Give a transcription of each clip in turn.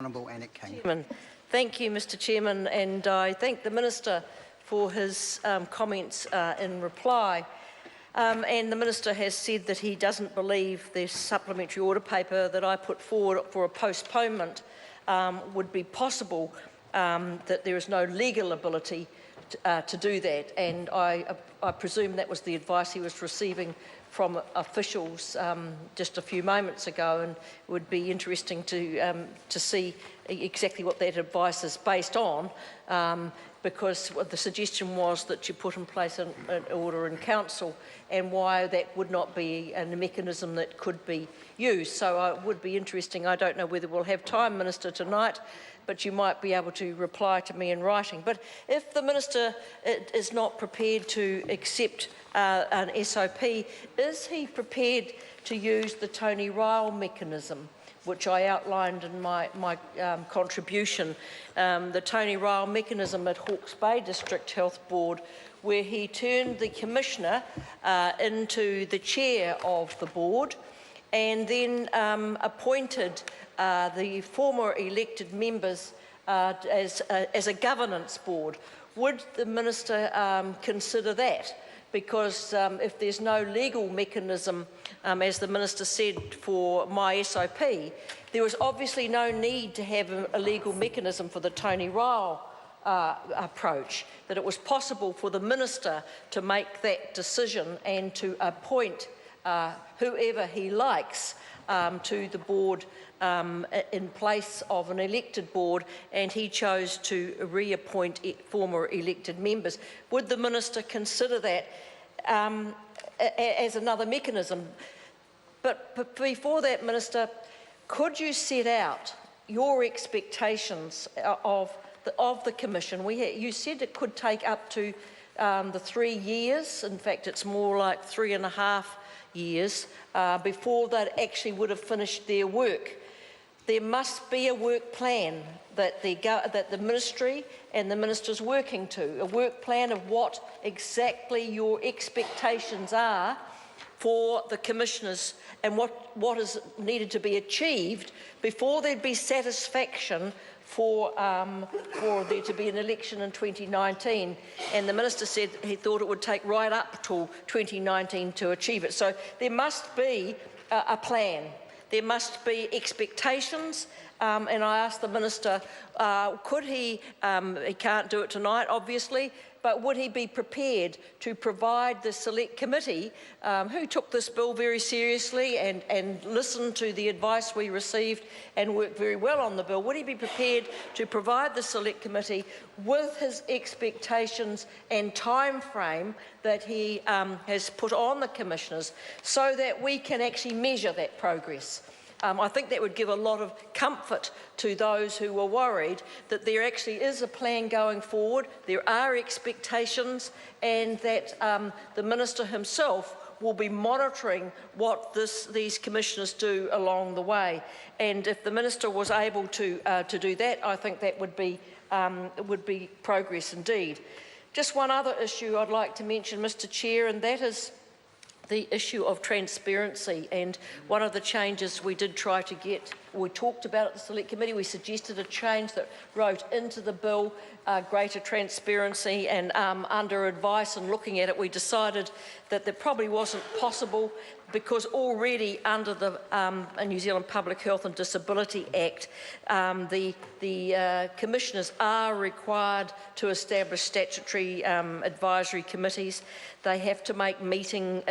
Honourable Annette King. Chairman. Thank you, Mr Chairman, and I thank the Minister for his comments in reply. And the Minister has said that he doesn't believe the supplementary order paper that I put forward for a postponement would be possible, that there is no legal ability to do that, and I presume that was the advice he was receiving from officials just a few moments ago, and it would be interesting to see exactly what that advice is based on, because the suggestion was that you put in place an order in council, and why that would not be a mechanism that could be used. So it would be interesting. I don't know whether we'll have time, Minister, tonight, but you might be able to reply to me in writing. But if the Minister is not prepared to accept an SOP, is he prepared to use the Tony Ryle mechanism, which I outlined in my contribution, the Tony Ryle mechanism at Hawke's Bay District Health Board, where he turned the Commissioner into the chair of the board, and then appointed the former elected members as a governance board. Would the Minister consider that? Because if there's no legal mechanism, as the Minister said, for my SOP, there was obviously no need to have a legal mechanism for the Tony Ryle approach, that it was possible for the Minister to make that decision and to appoint whoever he likes to the board in place of an elected board, and he chose to reappoint former elected members. Would the Minister consider that as another mechanism? But before that, Minister, could you set out your expectations of the Commission? You said it could take up to the 3 years. In fact, it's more like 3.5 years before they actually would have finished their work. There must be a work plan that the Ministry and the Minister's working to, a work plan of what exactly your expectations are for the Commissioners and what is needed to be achieved before there'd be satisfaction for there to be an election in 2019, and the Minister said he thought it would take right up till 2019 to achieve it. So there must be a plan. There must be expectations, and I asked the Minister, could he can't do it tonight, obviously, but would he be prepared to provide the Select Committee, who took this bill very seriously and listened to the advice we received and worked very well on the bill, would he be prepared to provide the Select Committee with his expectations and time frame that he has put on the Commissioners, so that we can actually measure that progress? I think that would give a lot of comfort to those who were worried that there actually is a plan going forward, there are expectations, and that the Minister himself will be monitoring what these Commissioners do along the way. And if the Minister was able to do that, I think that would be progress indeed. Just one other issue I'd like to mention, Mr Chair, and that is the issue of transparency. And one of the changes we did try to get, we talked about at the Select Committee, we suggested a change that wrote into the bill greater transparency, and under advice and looking at it, we decided that that probably wasn't possible, because already under the New Zealand Public Health and Disability Act, the Commissioners are required to establish statutory advisory committees. They have to make meetings,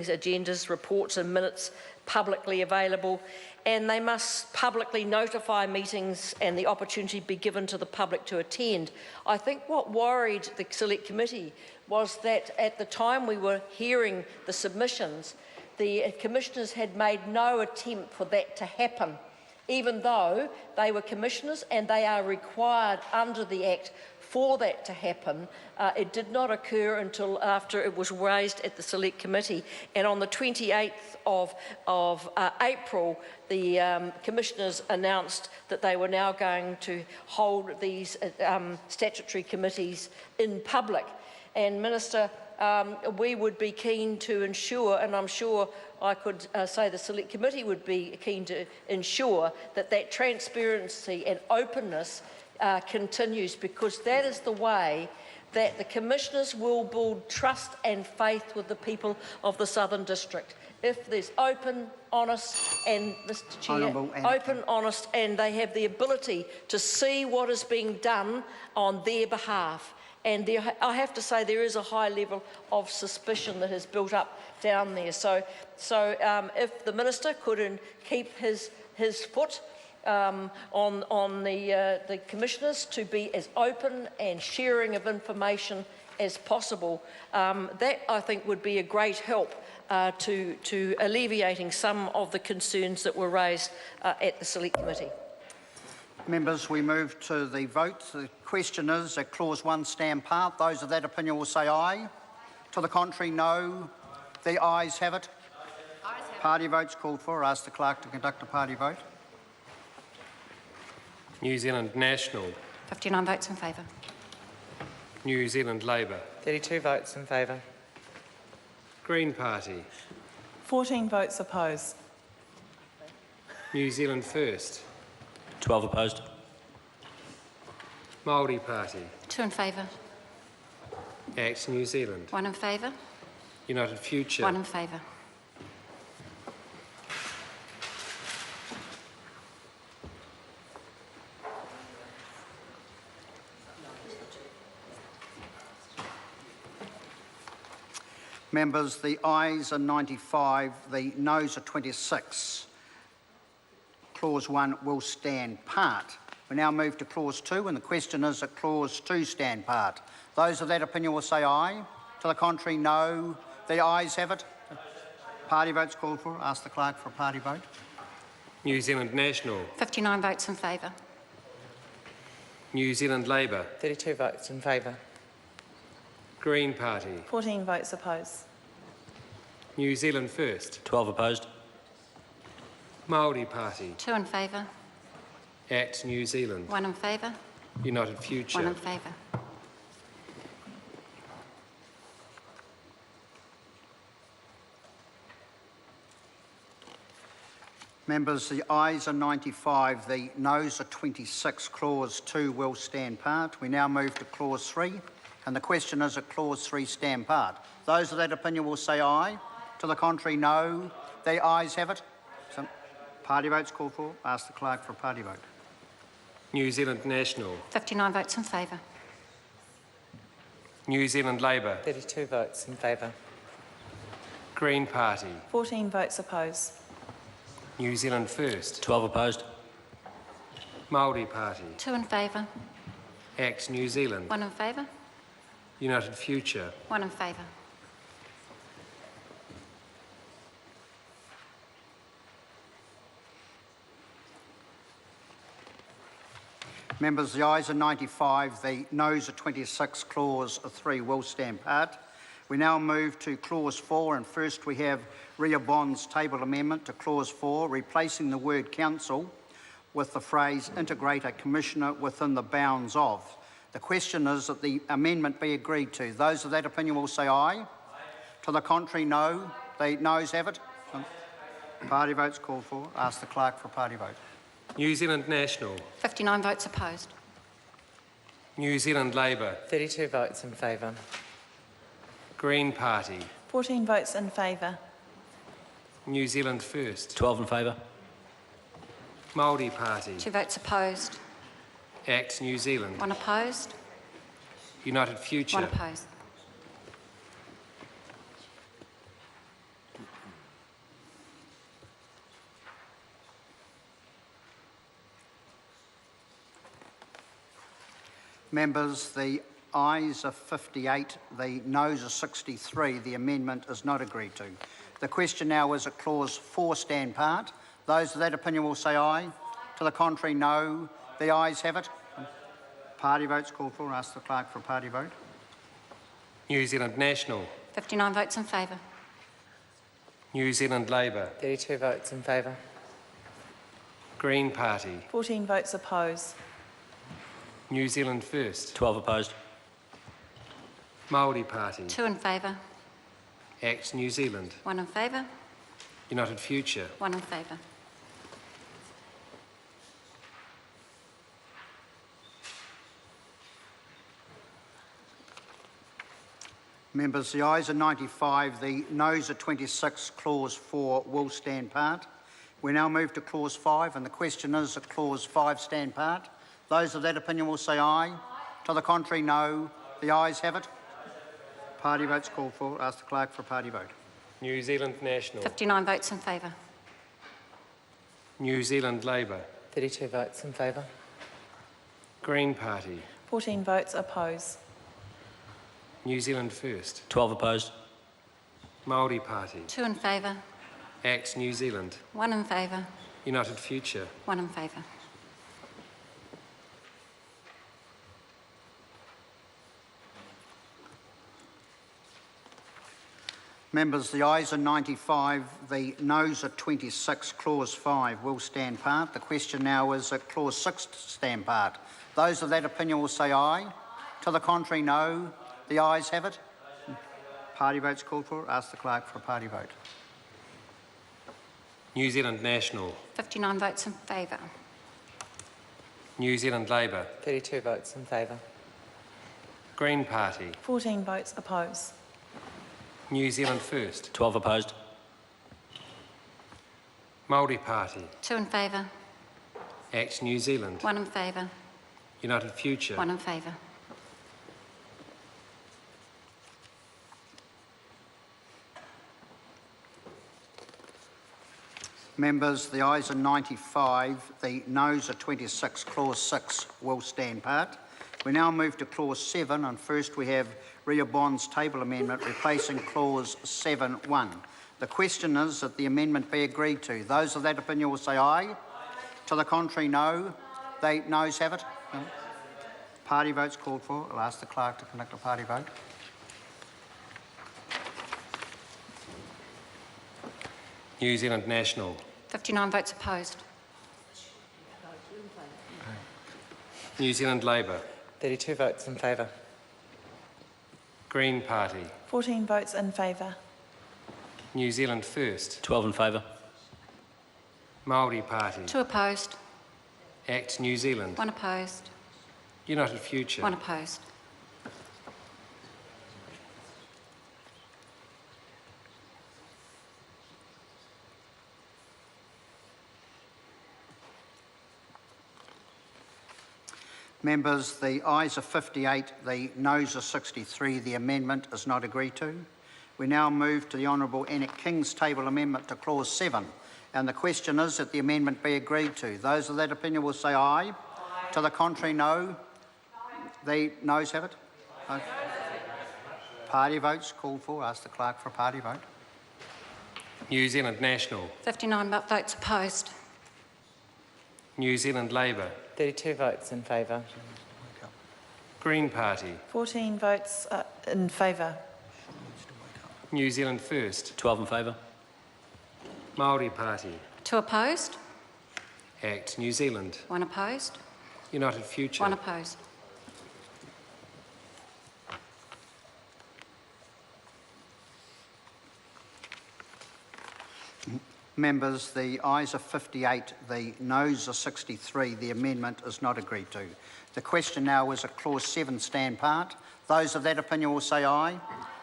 agendas, reports and minutes publicly available, and they must publicly notify meetings and the opportunity be given to the public to attend. I think what worried the Select Committee was that at the time we were hearing the submissions, the Commissioners had made no attempt for that to happen, even though they were Commissioners and they are required under the Act for that to happen. It did not occur until after it was raised at the Select Committee, and on the 28th of April, the Commissioners announced that they were now going to hold these statutory committees in public. And Minister, we would be keen to ensure, and I'm sure say the Select Committee would be keen to ensure that that transparency and openness continues, because that is the way that the Commissioners will build trust and faith with the people of the Southern District. If there's open, honest and, Mr Chair, open, honest, and they have the ability to see what is being done on their behalf. And I have to say there is a high level of suspicion that has built up down there. So if the Minister could keep his foot on the Commissioners to be as open and sharing of information as possible, that I think would be a great help to alleviating some of the concerns that were raised at the Select Committee. Members, we move to the vote. The question is that Clause 1 stand part. Those of that opinion will say aye. To the contrary, no. The ayes have it. Party votes called for. Ask the clerk to conduct a party vote. New Zealand National. 59 votes in favour. New Zealand Labour. 32 votes in favour. Green Party. 14 votes opposed. New Zealand First. 12 opposed. Māori Party. 2 in favour. Act New Zealand. 1 in favour. United Future. 1 in favour. Members, the ayes are 95, the noes are 26. Clause 1 will stand part. We now move to Clause 2, and the question is that Clause 2 stand part. Those of that opinion will say aye. To the contrary, no. The ayes have it. Party votes called for. Ask the clerk for a party vote. New Zealand National. 59 votes in favour. New Zealand Labour. 32 votes in favour. Green Party. 14 votes opposed. New Zealand First. 12 opposed. Māori Party. 2 in favour. Act New Zealand. 1 in favour. United Future. 1 in favour. Members, the ayes are 95, the noes are 26. Clause 2 will stand part. We now move to Clause 3, and the question is that Clause 3 stand part. Those of that opinion will say aye. To the contrary, no. The ayes have it. So, party votes called for. Ask the clerk for a party vote. New Zealand National. 59 votes in favour. New Zealand Labour. 32 votes in favour. Green Party. 14 votes opposed. New Zealand First. 12 opposed. Māori Party. 2 in favour. Act New Zealand. 1 in favour. United Future. 1 in favour. Members, the ayes are 95, the noes are 26. Clause 3 will stand part. We now move to Clause 4, and first we have Ria Bond's table amendment to Clause 4, replacing the word council with the phrase integrate a commissioner within the bounds of. The question is that the amendment be agreed to. Those of that opinion will say aye. Aye. To the contrary, no. The noes have it. Party votes called for. Ask the clerk for a party vote. New Zealand National. 59 votes opposed. New Zealand Labour. 32 votes in favour. Green Party. 14 votes in favour. New Zealand First. 12 in favour. Māori Party. 2 votes opposed. Act New Zealand. 1 opposed. United Future. 1 opposed. Members, the ayes are 58, the noes are 63. The amendment is not agreed to. The question now is that Clause 4 stand part. Those of that opinion will say aye. To the contrary, no. The ayes have it. Party votes called for. Ask the clerk for a party vote. New Zealand National. 59 votes in favour. New Zealand Labour. 32 votes in favour. Green Party. 14 votes opposed. New Zealand First. 12 opposed. Māori Party. 2 in favour. Act New Zealand. 1 in favour. United Future. 1 in favour. Members, the ayes are 95, the noes are 26. Clause 4 will stand part. We now move to Clause 5, and the question is that Clause 5 stand part. Those of that opinion will say aye. To the contrary, no. The ayes have it. Party votes called for. Ask the clerk for a party vote. New Zealand National. 59 votes in favour. New Zealand Labour. 32 votes in favour. Green Party. 14 votes oppose. New Zealand First. 12 opposed. Māori Party. 2 in favour. ACT New Zealand. 1 in favour. United Future. 1 in favour. Members, the ayes are 95, the noes are 26. Clause 5 will stand part. The question now is that Clause 6 stand part. Those of that opinion will say aye. To the contrary, no. The ayes have it. Party votes called for. Ask the clerk for a party vote. New Zealand National. 59 votes in favour. New Zealand Labour. 32 votes in favour. Green Party. 14 votes oppose. New Zealand First. 12 opposed. Māori Party. 2 in favour. ACT New Zealand. 1 in favour. United Future. 1 in favour. Members, the ayes are 95, the noes are 26. Clause 6 will stand part. We now move to Clause 7, and first we have Ria Bond's table amendment replacing Clause 7(1). The question is that the amendment be agreed to. Those of that opinion will say aye. To the contrary, no. The noes have it. No. Party votes called for. I'll ask the clerk to conduct a party vote. New Zealand National. 59 votes opposed. New Zealand Labour. 32 votes in favour. Green Party. 14 votes in favour. New Zealand First. 12 in favour. Māori Party. 2 opposed. ACT New Zealand. 1 opposed. United Future. 1 opposed. Members, the ayes are 58, the noes are 63. The amendment is not agreed to. We now move to the Honourable Enoch King's table amendment to Clause 7. And the question is that the amendment be agreed to. Those of that opinion will say aye. To the contrary, no. The noes have it. No. Party votes called for. Ask the clerk for a party vote. New Zealand National. 59 votes opposed. New Zealand Labour. 32 votes in favour. Green Party. 14 votes in favour. New Zealand First. 12 in favour. Māori Party. 2 opposed. ACT New Zealand. 1 opposed. United Future. 1 opposed. Members, the ayes are 58, the noes are 63. The amendment is not agreed to. The question now is that Clause 7 stand part. Those of that opinion will say aye.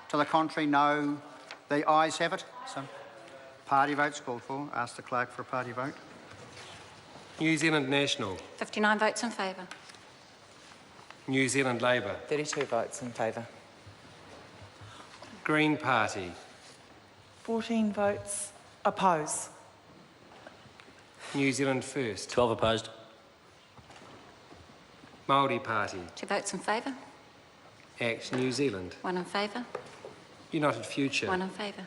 To the contrary, no. The ayes have it. So, party votes called for. Ask the clerk for a party vote. New Zealand National. 59 votes in favour. New Zealand Labour. 32 votes in favour. Green Party. 14 votes oppose. New Zealand First. 12 opposed. Māori Party. 2 votes in favour. ACT New Zealand. 1 in favour. United Future. 1 in favour.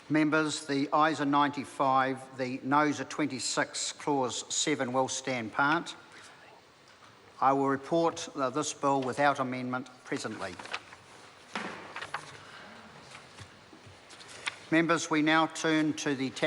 Members, the ayes are 95, the noes are 26. Clause 7 will stand part. I will report this bill without amendment presently. Members, we now turn to the tax